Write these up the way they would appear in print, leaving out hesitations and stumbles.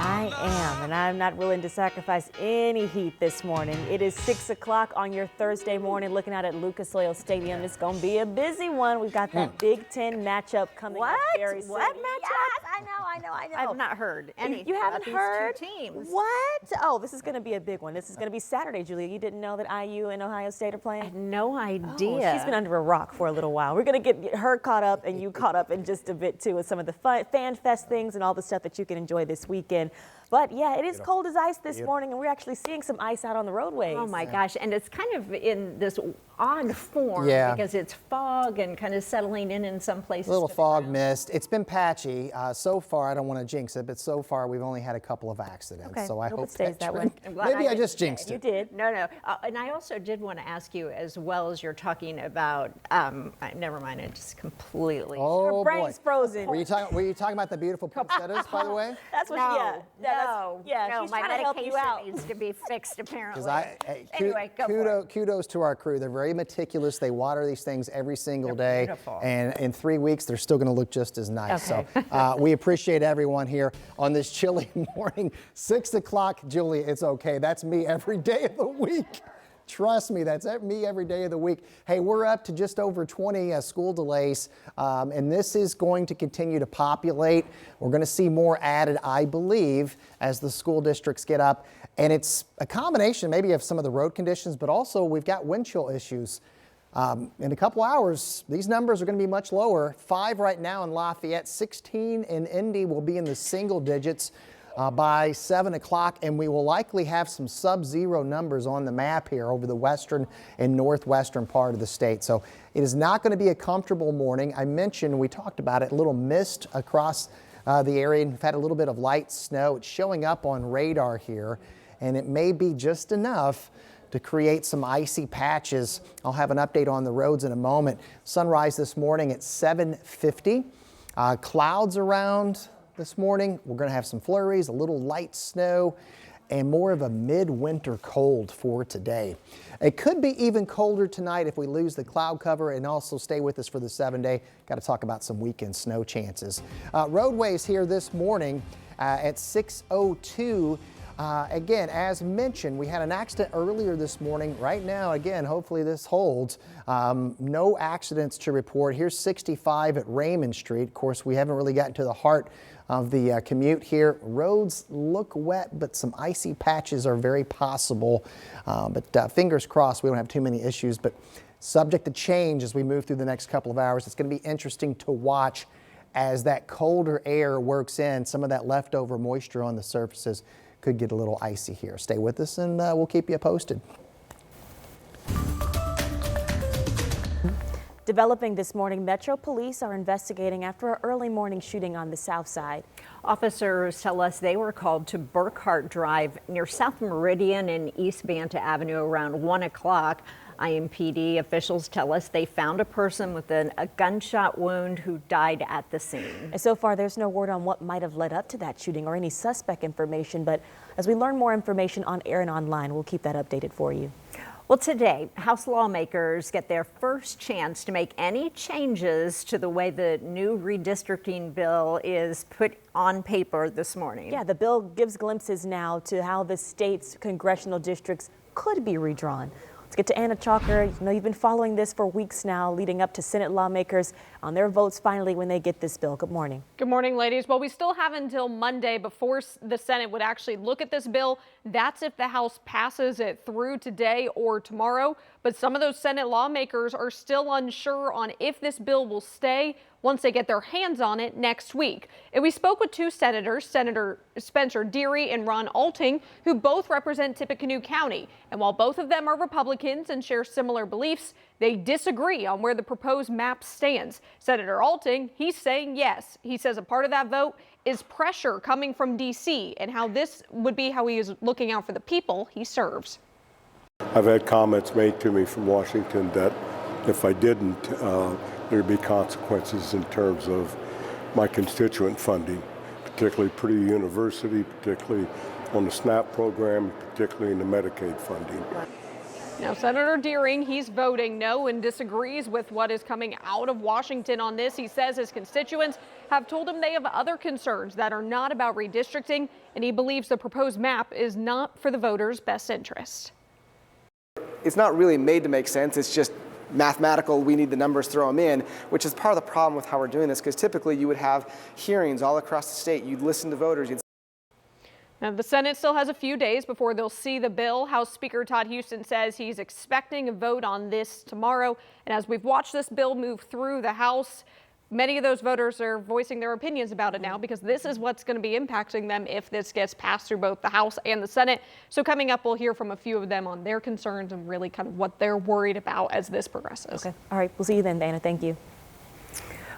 I am, and I'm not willing to sacrifice any heat this morning. It is 6 o'clock on your Thursday morning, looking out at Lucas Oil Stadium. It's going to be a busy one. We've got that Big Ten matchup coming up very soon. What matchup? Yes, I know. I've not heard anything. You haven't about heard? these two teams. What? Oh, this is going to be a big one. This is going to be Saturday, Julia. You didn't know that IU and Ohio State are playing? I had no idea. Oh, she's been under a rock for a little while. We're going to get her caught up and you caught up in just a bit, too, with some of the Fan Fest things and all the stuff that you can enjoy this weekend. But yeah, it is cold as ice this morning, and we're actually seeing some ice out on the roadways. Oh my gosh, and it's kind of in this odd form because it's fog and kind of settling in some places. A little fog mist. It's been patchy. So far, I don't want to jinx it, but so far we've only had a couple of accidents. Okay, so I hope it stays that way. Maybe I just jinxed it. You did. No. And I also did want to ask you, as well as you're talking about, never mind, it just completely. Oh, Her brain's frozen. Were you talking about the beautiful poinsettias, by the way? That's what No, she's my trying to help you medication out. needs to be fixed, apparently. Anyway, go for it. kudos to our crew. They're very meticulous. They water these things every single day. Beautiful. And in 3 weeks, they're still going to look just as nice. Okay. So we appreciate everyone here on this chilly morning. 6 o'clock, Julia, it's okay. That's me every day of the week. Trust me, that's me every day of the week. Hey, we're up to just over 20 school delays, and this is going to continue to populate. We're going to see more added, I believe, as the school districts get up. And it's a combination maybe of some of the road conditions, but also we've got wind chill issues. In a couple hours, these numbers are going to be much lower. 5 right now in Lafayette, 16 in Indy will be in the single digits. By 7 o'clock, and we will likely have some sub-zero numbers on the map here over the western and northwestern part of the state. So it is not going to be a comfortable morning. I mentioned, we talked about it, a little mist across the area, and we've had a little bit of light snow. It's showing up on radar here, and it may be just enough to create some icy patches. I'll have an update on the roads in a moment. Sunrise this morning at 7:50. Clouds around this morning. We're going to have some flurries, a little light snow, and more of a midwinter cold for today. It could be even colder tonight if we lose the cloud cover, and also stay with us for the 7-day. Got to talk about some weekend snow chances. Roadways here this morning at 6:02. Again, as mentioned, we had an accident earlier this morning. Right now, again, hopefully this holds. No accidents to report. Here's 65 at Raymond Street. Of course, we haven't really gotten to the heart of the commute here. Roads look wet, but some icy patches are very possible. But fingers crossed we don't have too many issues, but subject to change as we move through the next couple of hours. It's going to be interesting to watch as that colder air works in. Some of that leftover moisture on the surfaces could get a little icy here. Stay with us and we'll keep you posted. Developing this morning, Metro Police are investigating after an early morning shooting on the south side. Officers tell us they were called to Burkhart Drive near South Meridian and East Banta Avenue around 1 o'clock. IMPD officials tell us they found a person with a gunshot wound who died at the scene. And so far, there's no word on what might have led up to that shooting or any suspect information. But as we learn more information on air and online, we'll keep that updated for you. Well, today, House lawmakers get their first chance to make any changes to the way the new redistricting bill is put on paper this morning. Yeah, the bill gives glimpses now to how the state's congressional districts could be redrawn. Let's get to Anna Chalker. You know, you've been following this for weeks now, leading up to Senate lawmakers on their votes finally when they get this bill. Good morning. Good morning, ladies. Well, we still have until Monday before the Senate would actually look at this bill. That's if the House passes it through today or tomorrow. But some of those Senate lawmakers are still unsure on if this bill will stay once they get their hands on it next week. And we spoke with two senators, Senator Spencer Deery and Ron Alting, who both represent Tippecanoe County. And while both of them are Republicans and share similar beliefs, they disagree on where the proposed map stands. Senator Alting, he's saying yes. He says a part of that vote is pressure coming from D.C. and how this would be how he is looking out for the people he serves. I've had comments made to me from Washington that if I didn't, there'd be consequences in terms of my constituent funding, particularly Purdue University, particularly on the SNAP program, particularly in the Medicaid funding. Now, Senator Deering, he's voting no and disagrees with what is coming out of Washington on this. He says his constituents, have told him they have other concerns that are not about redistricting, and he believes the proposed map is not for the voters' best interest. It's not really made to make sense. It's just mathematical. We need the numbers, throw them in, which is part of the problem with how we're doing this, because typically you would have hearings all across the state. You'd listen to voters. Now, the Senate still has a few days before they'll see the bill. House Speaker Todd Huston says he's expecting a vote on this tomorrow. And as we've watched this bill move through the House, many of those voters are voicing their opinions about it now, because this is what's going to be impacting them if this gets passed through both the House and the Senate. So coming up, we'll hear from a few of them on their concerns and really kind of what they're worried about as this progresses. Okay. All right. We'll see you then, Dana. Thank you.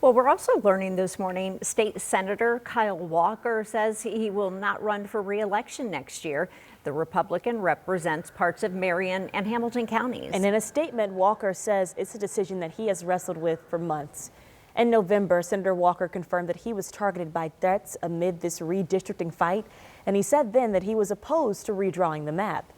Well, we're also learning this morning, State Senator Kyle Walker says he will not run for re-election next year. The Republican represents parts of Marion and Hamilton counties. And in a statement, Walker says it's a decision that he has wrestled with for months. In November, Senator Walker confirmed that he was targeted by threats amid this redistricting fight, and he said then that he was opposed to redrawing the map.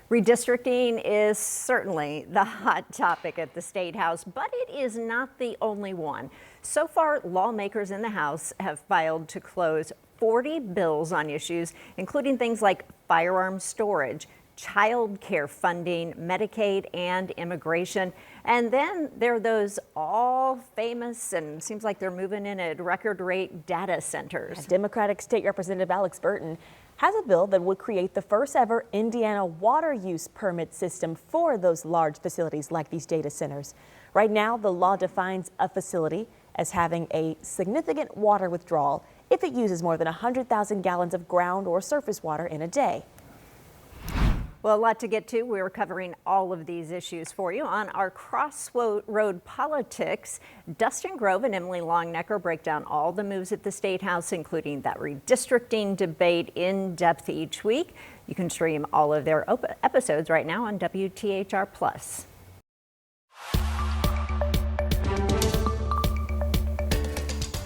Redistricting is certainly the hot topic at the State House, but it is not the only one. So far, lawmakers in the House have filed to close 40 bills on issues, including things like firearm storage, child care funding, Medicaid, and immigration. And then there are those all famous, and seems like they're moving in at record rate, data centers. Democratic State Representative Alex Burton has a bill that would create the first ever Indiana water use permit system for those large facilities like these data centers. Right now, the law defines a facility as having a significant water withdrawal if it uses more than 100,000 gallons of ground or surface water in a day. Well, a lot to get to. We're covering all of these issues for you on our Crossroad Politics. Dustin Grove and Emily Longnecker break down all the moves at the State House, including that redistricting debate in depth each week. You can stream all of their episodes right now on WTHR+.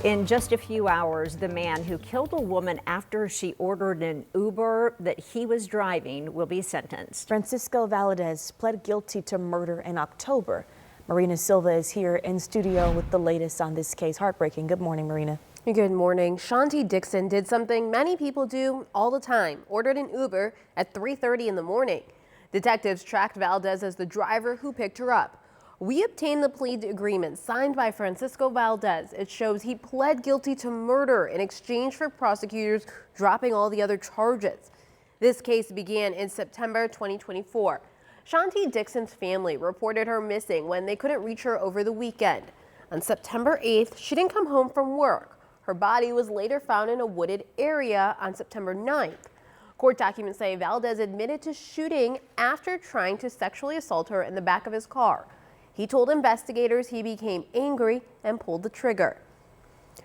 In just a few hours, the man who killed a woman after she ordered an Uber that he was driving will be sentenced. Francisco Valdez pled guilty to murder in October. Marina Silva is here in studio with the latest on this case. Heartbreaking. Good morning, Marina. Good morning. Shanti Dixon did something many people do all the time, ordered an Uber at 3:30 in the morning. Detectives tracked Valdez as the driver who picked her up. We obtained the plea agreement signed by Francisco Valdez. It shows he pled guilty to murder in exchange for prosecutors dropping all the other charges. This case began in September 2024. Shanti Dixon's family reported her missing when they couldn't reach her over the weekend. On September 8th, she didn't come home from work. Her body was later found in a wooded area on September 9th. Court documents say Valdez admitted to shooting after trying to sexually assault her in the back of his car. He told investigators he became angry and pulled the trigger.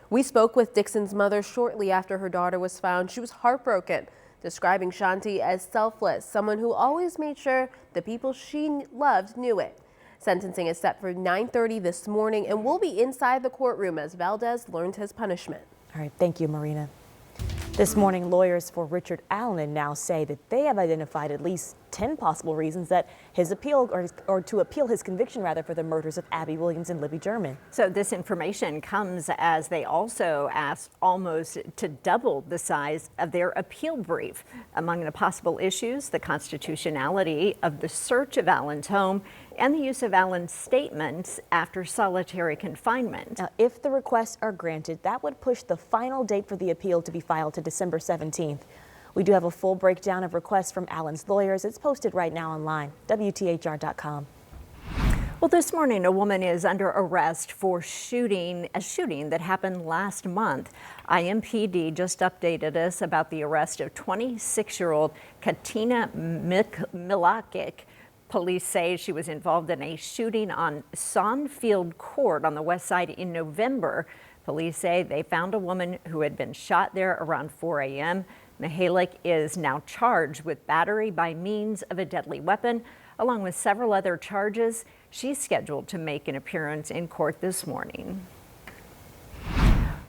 We spoke with Dixon's mother shortly after her daughter was found. She was heartbroken, describing Shanti as selfless, someone who always made sure the people she loved knew it. Sentencing is set for 9:30 this morning and will be inside the courtroom as Valdez learned his punishment. All right. Thank you, Marina. This morning, lawyers for Richard Allen now say that they have identified at least 10 possible reasons that his appeal or to appeal his conviction rather for the murders of Abby Williams and Libby German. So this information comes as they also asked almost to double the size of their appeal brief. Among the possible issues, the constitutionality of the search of Allen's home and the use of Allen's statements after solitary confinement. Now, if the requests are granted, that would push the final date for the appeal to be filed to December 17th. We do have a full breakdown of requests from Allen's lawyers. It's posted right now online, WTHR.com. Well, this morning, a woman is under arrest for a shooting that happened last month. IMPD just updated us about the arrest of 26-year-old Katina Milakic. Police say she was involved in a shooting on Sonfield Court on the west side in November. Police say they found a woman who had been shot there around 4 a.m. Mihalik is now charged with battery by means of a deadly weapon, along with several other charges. She's scheduled to make an appearance in court this morning.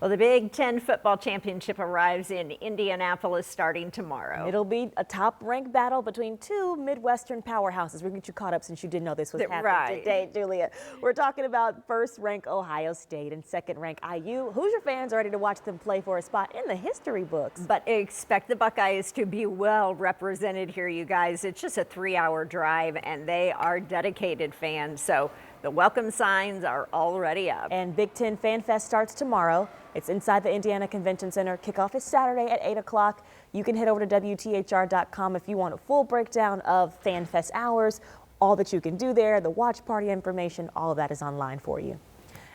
Well, the Big Ten football championship arrives in Indianapolis starting tomorrow. It'll be a top-ranked battle between two Midwestern powerhouses. We'll get you caught up since you didn't know this was happening Right. today, Julia. We're talking about first-ranked Ohio State and second-ranked IU. Hoosier fans are ready to watch them play for a spot in the history books. But expect the Buckeyes to be well represented here, you guys. It's just a 3-hour drive, and they are dedicated fans. So the welcome signs are already up. And Big Ten Fan Fest starts tomorrow. It's inside the Indiana Convention Center. Kickoff is Saturday at 8 o'clock. You can head over to WTHR.com if you want a full breakdown of Fan Fest hours, all that you can do there, the watch party information, all of that is online for you.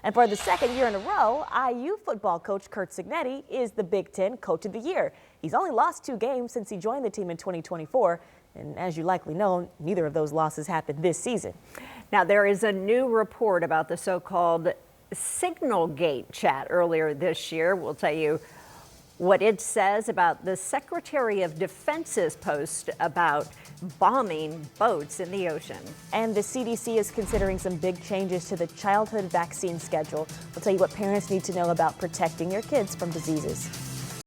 And for the second year in a row, IU football coach Curt Cignetti is the Big Ten Coach of the Year. He's only lost 2 games since he joined the team in 2024. And as you likely know, neither of those losses happened this season. Now, there is a new report about the so-called Signalgate chat earlier this year. We'll tell you what it says about the Secretary of Defense's post about bombing boats in the ocean. And the CDC is considering some big changes to the childhood vaccine schedule. We'll tell you what parents need to know about protecting your kids from diseases.